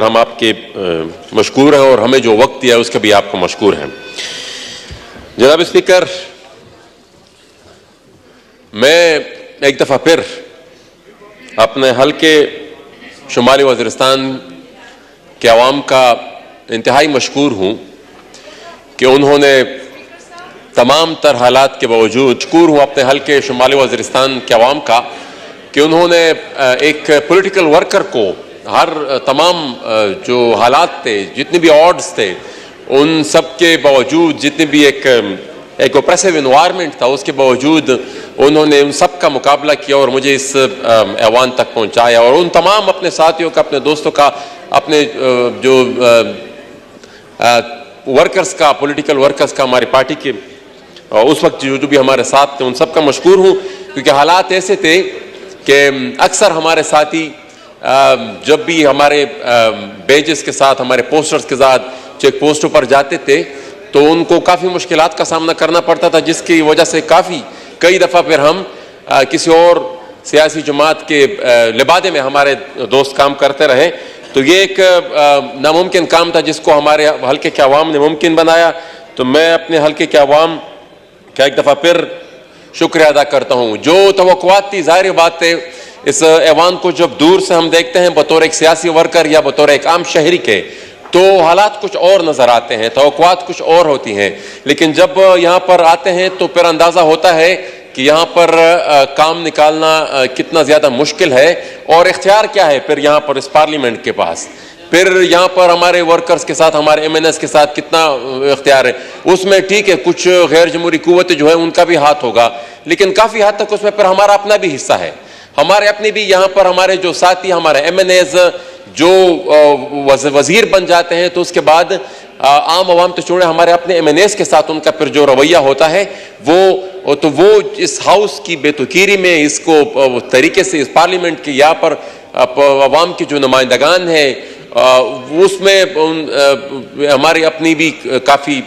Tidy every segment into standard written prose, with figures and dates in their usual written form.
हम आपके मशकूर हैं और हमें जो वक्त दिया है उसके भी आपको मशकूर हैं। जनाब स्पीकर, मैं एक दफ़ा फिर अपने हल्के शुमाली वज़ीरिस्तान के अवाम का इंतहाई मशकूर हूँ कि उन्होंने तमाम तर हालात के बावजूद, मशकूर हूँ अपने हल्के शुमाली वज़ीरिस्तान के अवाम का कि उन्होंने एक पॉलिटिकल वर्कर को हर तमाम जो हालात थे, जितने भी ऑड्स थे, उन सब के बावजूद, जितने भी एक ऑप्रेसिव एनवायरनमेंट था, उसके बावजूद उन्होंने उन सब का मुकाबला किया और मुझे इस ऐवान तक पहुंचाया। और उन तमाम अपने साथियों का, अपने दोस्तों का, अपने जो वर्कर्स का, पॉलिटिकल वर्कर्स का, हमारी पार्टी के उस वक्त जो भी हमारे साथ थे, उन सब का मशकूर हूँ। क्योंकि हालात ऐसे थे कि अक्सर हमारे साथी जब भी हमारे बेजेस के साथ, हमारे पोस्टर्स के साथ चेक पोस्टों पर जाते थे तो उनको काफ़ी मुश्किलात का सामना करना पड़ता था, जिसकी वजह से कई दफ़ा फिर हम किसी और सियासी जमात के लिबादे में हमारे दोस्त काम करते रहे। तो ये एक नामुमकिन काम था जिसको हमारे हल्के के अवाम ने मुमकिन बनाया। तो मैं अपने हल्के के अवाम का एक दफ़ा फिर शुक्रिया अदा करता हूँ। जो तवक्कुआत थी, ज़ाहिर बात है, इस ऐवान को जब दूर से हम देखते हैं बतौर एक सियासी वर्कर या बतौर एक आम शहरी के, तो हालात कुछ और नज़र आते हैं, तवक्कुआत कुछ और होती हैं। लेकिन जब यहाँ पर आते हैं तो फिर अंदाज़ा होता है कि यहाँ पर काम निकालना कितना ज़्यादा मुश्किल है और इख्तियार क्या है फिर यहाँ पर इस पार्लियामेंट के पास। फिर यहाँ पर हमारे वर्कर्स के साथ, हमारे MNS के साथ कितना इख्तियार है। उसमें ठीक है, कुछ गैर जमहूरी कुव्वतें जो है उनका भी हाथ होगा, लेकिन काफ़ी हद तक उसमें फिर हमारा अपना भी हिस्सा है। हमारे अपने भी यहाँ पर हमारे जो साथी, हमारे MNAs जो वजीर बन जाते हैं तो उसके बाद आम आवाम तो छोड़े, हमारे अपने MNAs के साथ उनका फिर जो रवैया होता है वो इस हाउस की बेतुकीरी में, इसको तरीके से इस पार्लियामेंट की यहाँ पर अवाम की जो नुमाइंदगान है उसमें हमारी अपनी भी काफ़ी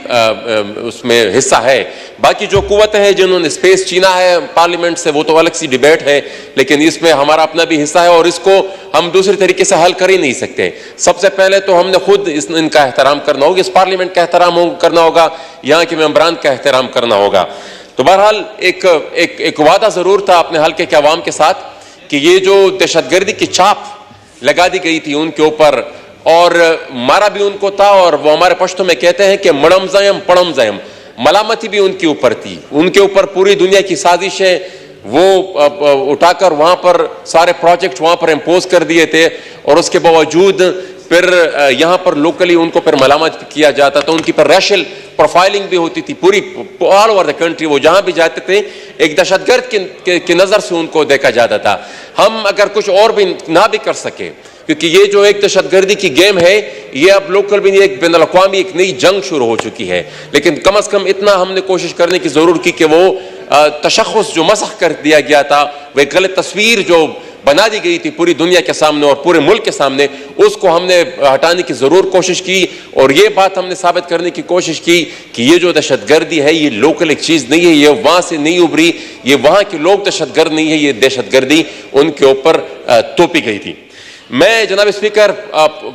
उसमें हिस्सा है। बाकी जो कुव्वतें हैं जिन्होंने स्पेस छीना है पार्लियामेंट से, वो तो अलग सी डिबेट है, लेकिन इसमें हमारा अपना भी हिस्सा है और इसको हम दूसरे तरीके से हल कर ही नहीं सकते। सबसे पहले तो हमने खुद इनका एहतराम करना होगा, इस पार्लियामेंट का एहतराम करना होगा, यहाँ के मेंबरान का एहतराम करना होगा। तो बहरहाल एक वादा ज़रूर था अपने हल्के के अवाम के साथ कि ये जो दहशतगर्दी की छाप लगा दी गई थी उनके ऊपर, और मारा भी उनको था, और वो हमारे पश्तो में कहते हैं कि मड़म जयम पड़म जयम, मलामती भी उनके ऊपर थी। उनके ऊपर पूरी दुनिया की साजिशें वो उठाकर वहाँ पर सारे प्रोजेक्ट वहाँ पर इम्पोज कर दिए थे, और उसके बावजूद फिर यहाँ पर लोकली उनको फिर मलामत किया जाता था। उनकी पर रेशियल प्रोफाइलिंग भी होती थी पूरी ऑल ओवर द कंट्री। वो जहाँ भी जाते थे एक दहशतगर्द की नज़र से उनको देखा जाता था। हम अगर कुछ और भी ना भी कर सके, क्योंकि ये जो एक दहशतगर्दी की गेम है, ये अब लोकल भी नहीं, एक बैनुल अक़वामी एक नई जंग शुरू हो चुकी है। लेकिन कम से कम इतना हमने कोशिश करने की ज़रूर की कि वो तशख़्ख़ुस जो मसख़ कर दिया गया था, वह गलत तस्वीर जो बना दी गई थी पूरी दुनिया के सामने और पूरे मुल्क के सामने, उसको हमने हटाने की ज़रूर कोशिश की। और ये बात हमने साबित करने की कोशिश की कि ये जो दहशतगर्दी है ये लोकल एक चीज़ नहीं है, ये वहाँ से नहीं उभरी, ये वहाँ के लोग दहशतगर्द नहीं है, ये दहशतगर्दी उनके ऊपर तोपी गई थी। मैं जनाब स्पीकर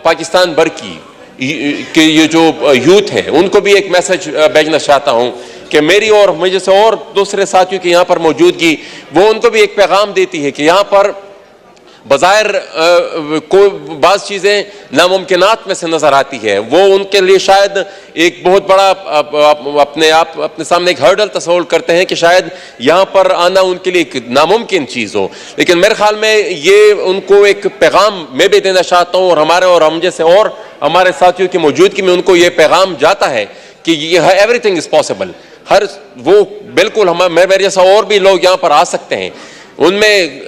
पाकिस्तान भर की ये जो यूथ है उनको भी एक मैसेज भेजना चाहता हूँ कि मेरी और मुझे से और दूसरे साथियों की यहाँ पर मौजूदगी वो उनको भी एक पैगाम देती है कि यहाँ पर बज़ाहिर कोई बाज़ चीज़ें नामुमकिनात में से नज़र आती है, वो उनके लिए शायद एक बहुत बड़ा अपने सामने एक हर्डल तस्वुर करते हैं कि शायद यहाँ पर आना उनके लिए एक नामुमकिन चीज़ हो। लेकिन मेरे ख्याल में ये उनको एक पैगाम मैं भी देना चाहता हूँ, और हम जैसे और हमारे साथियों की मौजूदगी में उनको ये पैगाम जाता है कि ये एवरीथिंग इज़ पॉसिबल। वो बिल्कुल मेरे जैसा और भी लोग यहाँ पर आ सकते हैं। उनमें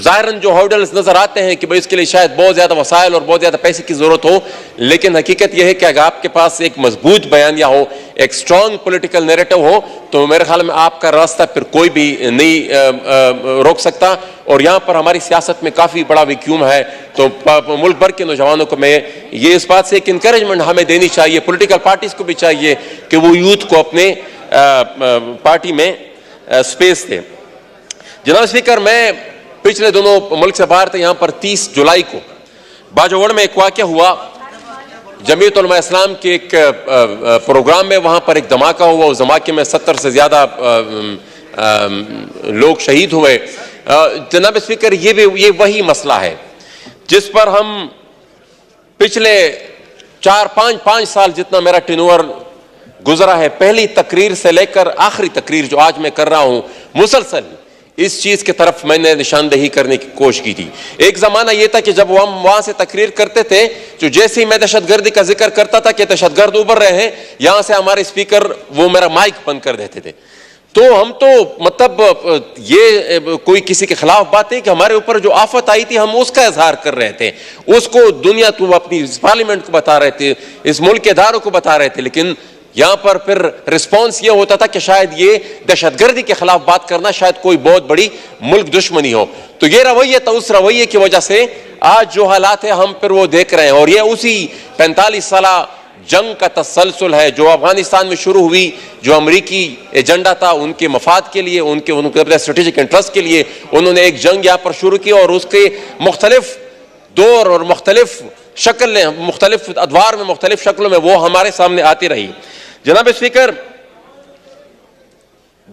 ज़ाहिरन जो हर्डल्स नज़र आते हैं कि भाई इसके लिए शायद बहुत ज़्यादा वसाइल और बहुत ज़्यादा पैसे की ज़रूरत हो, लेकिन हकीकत यह है कि अगर आपके पास एक मजबूत बयानिया हो, एक स्ट्रॉन्ग पॉलिटिकल नैरेटिव हो, तो मेरे ख्याल में आपका रास्ता फिर कोई भी नहीं रोक सकता। और यहाँ पर हमारी सियासत में काफ़ी बड़ा वैक्यूम है। तो मुल्क भर के नौजवानों को मैं ये इस बात से एक इंकरेजमेंट हमें देनी चाहिए, पॉलिटिकल पार्टीज़ को भी चाहिए कि वो यूथ को अपने पार्टी में स्पेस दें। जनाब स्पीकर, मैं पिछले दिनों मुल्क से बाहर थे, यहाँ पर 30 जुलाई को बाजोड़ में एक वाक़या हुआ, जमीयत उलमा इस्लाम के एक प्रोग्राम में वहाँ पर एक धमाका हुआ। उस धमाके में 70 से ज़्यादा लोग शहीद हुए। जनाब स्पीकर, ये वही मसला है जिस पर हम पिछले 4-5 साल जितना मेरा टेन्योर गुजरा है, पहली तकरीर से लेकर आखिरी तकरीर जो आज मैं कर रहा हूँ, मुसलसल इस चीज की तरफ मैंने निशानदेही करने की कोशिश की थी। एक जमाना यह था कि जब हम वहां से तकरीर करते थे, जो जैसे ही मैं दहशतगर्दी का जिक्र करता था कि दहशतगर्द उभर रहे हैं, यहां से हमारे स्पीकर वो मेरा माइक बंद कर देते थे। तो हम तो मतलब ये कोई किसी के खिलाफ बात है कि हमारे ऊपर जो आफत आई थी हम उसका इजहार कर रहे थे, उसको दुनिया को, अपनी पार्लियामेंट को बता रहे थे, इस मुल्क के इदारों को बता रहे थे। लेकिन यहां पर फिर रिस्पॉन्स ये होता था कि शायद ये दहशतगर्दी के खिलाफ बात करना शायद कोई बहुत बड़ी मुल्क दुश्मनी हो। तो ये रवैया था, उस रवैये की वजह से आज जो हालात है हम फिर वो देख रहे हैं। और ये उसी 45 साल जंग का तसलसल है जो अफगानिस्तान में शुरू हुई, जो अमरीकी एजेंडा था उनके मफाद के लिए, उनके स्ट्रेटेजिक इंटरेस्ट के लिए उन्होंने एक जंग यहाँ पर शुरू की और उसके मुख्तलिफ दौर और मुख्तलिफ शक्ल, मुख्तलिफ अदवार में, मुख्तलिफ शक्लों में वो हमारे सामने आती रही। जनाब स्पीकर,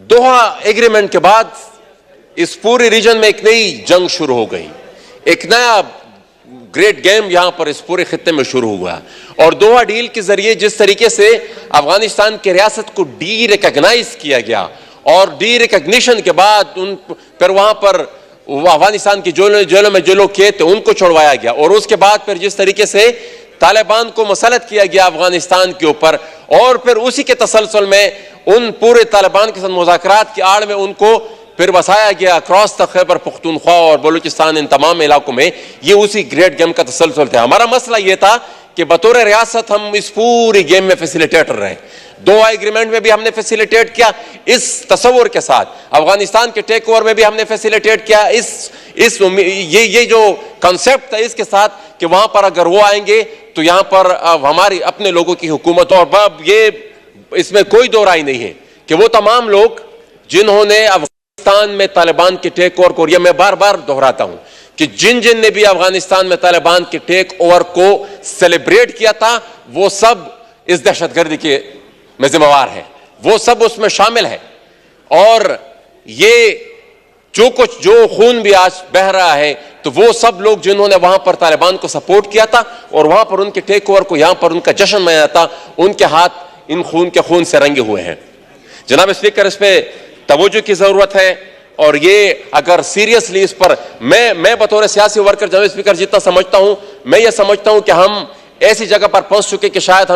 दोहा एग्रीमेंट के बाद इस पूरे रीजन में एक नई जंग शुरू हो गई, एक नया ग्रेट गेम यहां पर इस पूरे खित्ते में शुरू हुआ। और दोहा डील के जरिए जिस तरीके से अफगानिस्तान की रियासत को डी रिकॉग्नाइज किया गया और डी रिकॉग्निशन के बाद फिर वहां पर अफगानिस्तान की जेलों में जो लोग कैद थे उनको छुड़वाया गया, और उसके बाद फिर जिस तरीके से तालिबान को मसलत किया गया अफगानिस्तान के ऊपर, और फिर उसी के तसलसल में उन पूरे तालिबान के साथ मुज़ाकरात की आड़ में उनको फिर बसाया गया अक्रॉस द खैबर पख्तूनख्वा और बलूचिस्तान, इन तमाम इलाकों में। ये उसी ग्रेट गेम का तसलसल था। हमारा मसला ये था कि बतौर रियासत हम इस पूरी गेम में फैसिलिटेटर रहे। दोहा एग्रीमेंट में भी हमने फैसिलिटेट किया इस तस्वुर के साथ, अफगानिस्तान के टेक ओवर में भी हमने फैसिलिटेट किया ये जो कॉन्सेप्ट था इसके साथ कि वहां पर अगर वो आएंगे तो यहां पर हमारी अपने लोगों की हुकूमत। और ये इसमें कोई दो राय नहीं है कि वो तमाम लोग जिन्होंने अफगानिस्तान में तालिबान के टेक ओवर को, मैं बार बार दोहराता हूं कि जिन ने भी अफगानिस्तान में तालिबान के टेक ओवर को सेलिब्रेट किया था वो सब इस दहशतगर्दी के में जिम्मेवार है, वो सब उसमें शामिल है। और ये जो खून भी आज बह रहा है तो वो सब लोग जिन्होंने वहां पर तालिबान को सपोर्ट किया था और वहां पर उनके टेक ओवर को, यहां पर उनका जश्न मनाया था, उनके हाथ इन खून से रंगे हुए हैं। जनाब स्पीकर, इस पे तवज्जो की जरूरत है। और ये अगर सीरियसली इस पर मैं बतौर सियासी वर्कर जनाब स्पीकर जितना समझता हूं, मैं ये समझता हूं कि हम ऐसी जगह पर पहुंच चुके कि शायद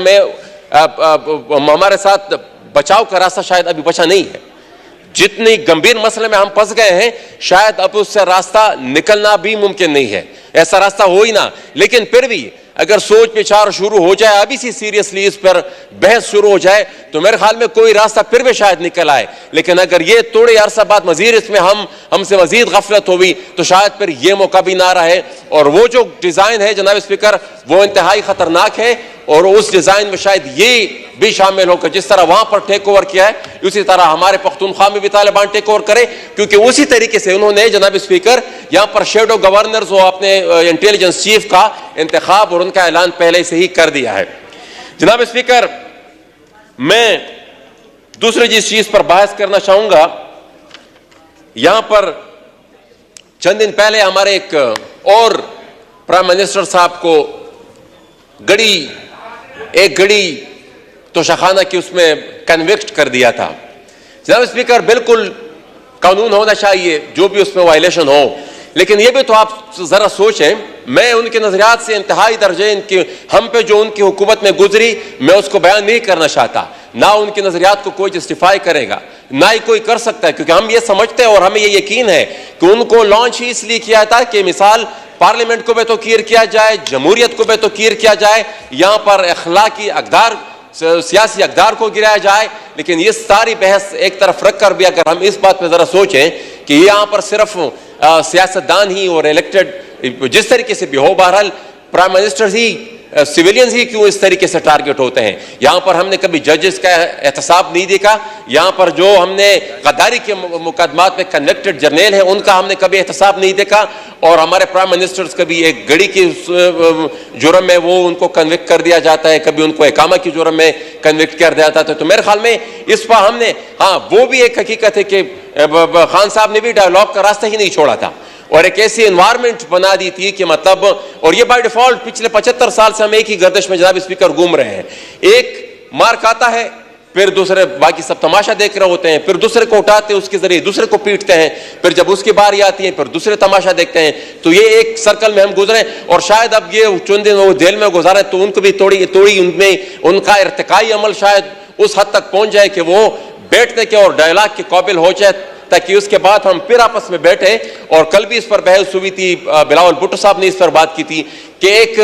हमारे साथ बचाव का रास्ता शायद अभी बचा नहीं है। जितनी गंभीर मसले में हम फंस गए हैं शायद अब उससे रास्ता निकलना भी मुमकिन नहीं है, ऐसा रास्ता हो ही ना। लेकिन फिर भी अगर सोच विचार शुरू हो जाए, अभी से सीरियसली इस पर बहस शुरू हो जाए तो मेरे ख्याल में कोई रास्ता फिर भी शायद निकल आए। लेकिन अगर ये थोड़े अरसा बाद मजीद इसमें हमसे मजीद गफलत हुई तो शायद फिर ये मौका भी ना रहे। और वो जो डिजाइन है जनाब स्पीकर वो इंतहाई खतरनाक है, और उस डिजाइन में शायद ये भी शामिल होकर जिस तरह वहां पर टेक ओवर किया है उसी तरह हमारे पख्तूनख्वा में भी तालिबान टेक ओवर करे, क्योंकि उसी तरीके से उन्होंने जनाब स्पीकर यहां पर शेडो गवर्नर्स और अपने इंटेलिजेंस चीफ का इंतखाब और उनका ऐलान पहले से ही कर दिया है। जनाब स्पीकर, मैं दूसरी जिस चीज पर बहस करना चाहूंगा, यहां पर चंद दिन पहले हमारे एक और प्राइम मिनिस्टर साहब को एक गड़ी तोशाखाना की उसमें कन्विक्ट कर दिया था। जनाब स्पीकर, बिल्कुल कानून होना चाहिए जो भी उसमें वायलेशन हो, लेकिन ये भी तो आप जरा सोचें, मैं उनके नजरियात से इंतहाई दर्जे हम पे जो उनकी हुकूमत में गुजरी मैं उसको बयान नहीं करना चाहता, ना उनके नजरियात को कोई जस्टिफाई करेगा, ना ही कोई कर सकता है, क्योंकि हम ये समझते हैं और हमें ये यकीन है कि उनको लॉन्च ही इसलिए किया था कि मिसाल पार्लियामेंट को बेतौकीर किया जाए, जमहूरियत को बेतौकीर किया जाए, यहां पर अखलाकी अकदार, सियासी अकदार को गिराया जाए। लेकिन ये सारी बहस एक तरफ रखकर भी अगर हम इस बात पर जरा सोचें कि यहां पर सिर्फ सियासतदान ही और इलेक्टेड जिस तरीके से भी हो, बहरहाल प्राइम मिनिस्टर ही सिविलियंस ही क्यों इस तरीके से टारगेट होते हैं। यहां पर हमने कभी जजेस का एहतसाब नहीं देखा, यहां पर जो हमने गद्दारी के मुकदमात में कन्विक्टेड जर्नल हैं उनका हमने कभी एहतसाब नहीं देखा, और हमारे प्राइम मिनिस्टर्स कभी एक गड़ी की जुर्म में वो उनको कन्विक्ट कर दिया जाता है, कभी उनको इकामा की जुर्म में कन्विक्ट कर दिया जाता है। तो मेरे ख्याल में इस पर हमने, हाँ वो भी एक हकीकत है कि खान साहब ने भी डायलॉग का रास्ता ही नहीं छोड़ा था और एक ऐसी एनवायरनमेंट बना दी थी कि मतलब, और ये बाय डिफॉल्ट पिछले 75 साल से हम एक ही गर्दिश में जनाब स्पीकर घूम रहे हैं। एक मार खाता है, फिर दूसरे बाकी सब तमाशा देख रहे होते हैं, फिर दूसरे को उठाते हैं, उसके जरिए दूसरे को पीटते हैं, फिर जब उसकी बारी आती है फिर दूसरे तमाशा देखते हैं। तो ये एक सर्कल में हम गुजरे, और शायद अब ये चुन दिन वो जेल में गुजारे तो उनको भी थोड़ी उनमें उनका इर्तिकाई अमल शायद उस हद तक पहुंच जाए कि वो बैठने के और डायलॉग के काबिल हो जाए, ताकि उसके बाद हम फिर आपस में बैठे। और कल भी इस पर बहस हुई थी, बिलावल भुट्टो साहब ने इस पर बात की थी कि एक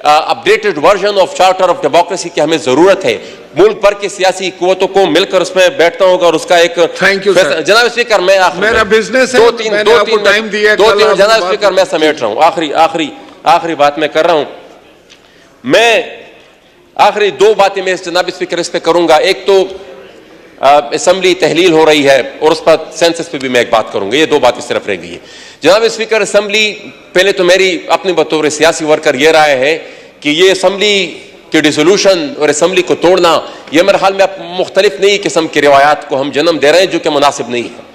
updated version of charter of democracy की हमें जरूरत है। मुल्क भर की सियासी कुव्वतों को मिलकर उसमें बैठना होगा और उसका एक, थैंक यू जनाब स्पीकर मैं मेरा बिजनेस है, मैंने आपको टाइम दिया, जनाब स्पीकर मैं समेट रहा हूं, आखिरी बात मैं कर रहा हूं। मैं आखिरी दो बातें मैं जनाब स्पीकर इस पे करूंगा। एक तो असेंबली तहलील हो रही है और उस पर सेंसस पे भी मैं एक बात करूंगा, ये दो बातें सिर्फ रह गई है। जनाब स्पीकर, असेंबली, पहले तो मेरी अपनी बतौर सियासी वर्कर ये राय है कि ये असेंबली के डिसोल्यूशन और असेंबली को तोड़ना, ये मेरे ख्याल में मुख्तलिफ नई किस्म की रिवायात को हम जन्म दे रहे हैं जो कि मुनासिब नहीं है।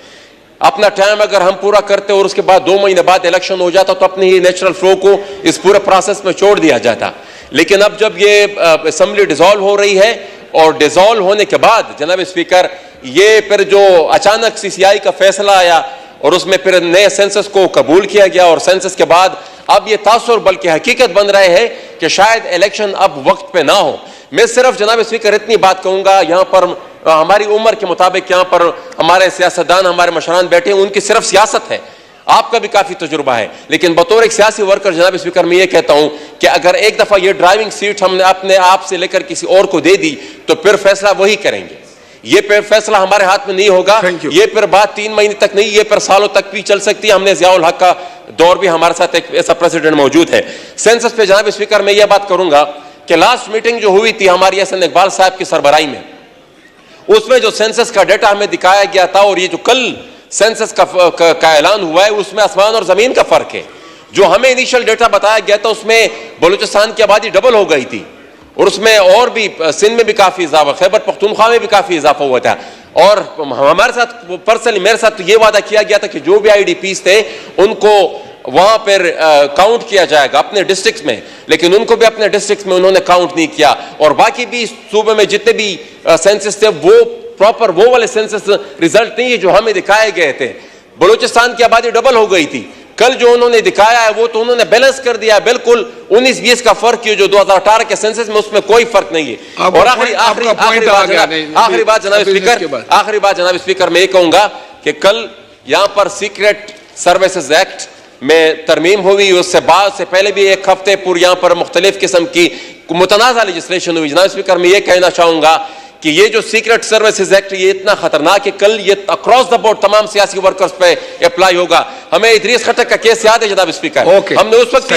अपना टाइम अगर हम पूरा करते और उसके बाद 2 महीने बाद इलेक्शन हो जाता तो अपनी ही नेचुरल फ्लो को इस पूरे प्रोसेस में छोड़ दिया जाता। लेकिन अब जब ये असेंबली डिसॉल्व हो रही है और डिसॉल्व होने के बाद जनाब स्पीकर ये फिर जो अचानक सीसीआई का फैसला आया और उसमें फिर नए सेंसस को कबूल किया गया, और सेंसस के बाद अब ये तासुर बल्कि हकीकत बन रहे हैं कि शायद इलेक्शन अब वक्त पे ना हो। मैं सिर्फ जनाब स्पीकर इतनी बात कहूंगा, यहाँ पर हमारी उम्र के मुताबिक यहाँ पर हमारे सियासतदान, हमारे मशरान बैठे हैं, उनकी सिर्फ सियासत है, आपका भी काफी तजुर्बा है, लेकिन बतौर एक सियासी वर्कर जनाब स्पीकर मैं ये कहता हूं कि अगर एक दफा ये ड्राइविंग सीट हमने अपने आप से लेकर किसी और को दे दी तो फिर फैसला वही करेंगे। ये फिर फैसला हमारे हाथ में नहीं होगा, ये फिर बात 3 महीने तक नहीं, ये फिर सालों तक भी चल सकती है। हमने ज़ियाउल हक का दौर भी हमारे साथ एक ऐसा प्रेसिडेंट मौजूद है। सेंसस पे जनाब स्पीकर मैं ये बात करूंगा कि लास्ट मीटिंग जो हुई थी हमारी एहसन इकबाल साहब की सरबराही में, उसमें जो सेंसस का डेटा हमें दिखाया गया था और ये जो कल सेंसस का ऐलान हुआ है उसमें आसमान और जमीन का फर्क है। जो हमें इनिशियल डेटा बताया गया था उसमें बलूचिस्तान की आबादी डबल हो गई थी और उसमें और भी सिंध में भी काफी इजाफा, खैबर पख्तूनख्वा में भी काफी इजाफा हुआ था। और हमारे साथ पर्सनली मेरे साथ तो ये वादा किया गया था कि जो भी IDPs थे उनको वहां पर काउंट किया जाएगा अपने डिस्ट्रिक्ट में, लेकिन उनको भी अपने डिस्ट्रिक्ट में उन्होंने काउंट नहीं किया। और बाकी भी सूबे में जितने भी सेंसस थे वो प्रॉपर वो वाले सेंसस रिजल्ट नहीं है जो हमें दिखाए गए थे। बलूचिस्तान की आबादी डबल हो गई थी, कल जो उन्होंने दिखाया है वो तो उन्होंने बैलेंस कर दिया, बिल्कुल 19-20 का फर्क है जो 2018 के सेंसस में, उसमें कोई फर्क नहीं है। और आखिरी बात जनाब स्पीकर मैं ये कहूंगा कि कल यहां पर सीक्रेट सर्विसेज एक्ट में तरमीम हुई, उससे बाद से पहले भी एक हफ्ते पूर्व यहां पर मुख्तलिफ किस्म की मुतनाज़ा लेजिस्लेशन हुई। जनाब स्पीकर मैं ये कहना चाहूंगा कि ये जो सीक्रेट सर्विसेज एक्ट ये इतना खतरनाक है, कल ये अक्रॉस द बोर्ड तमाम सियासी वर्कर्स पे अप्लाई होगा। हमें इदरीस खट्टक का केस याद है जनाब स्पीकर, हमने उस वक्त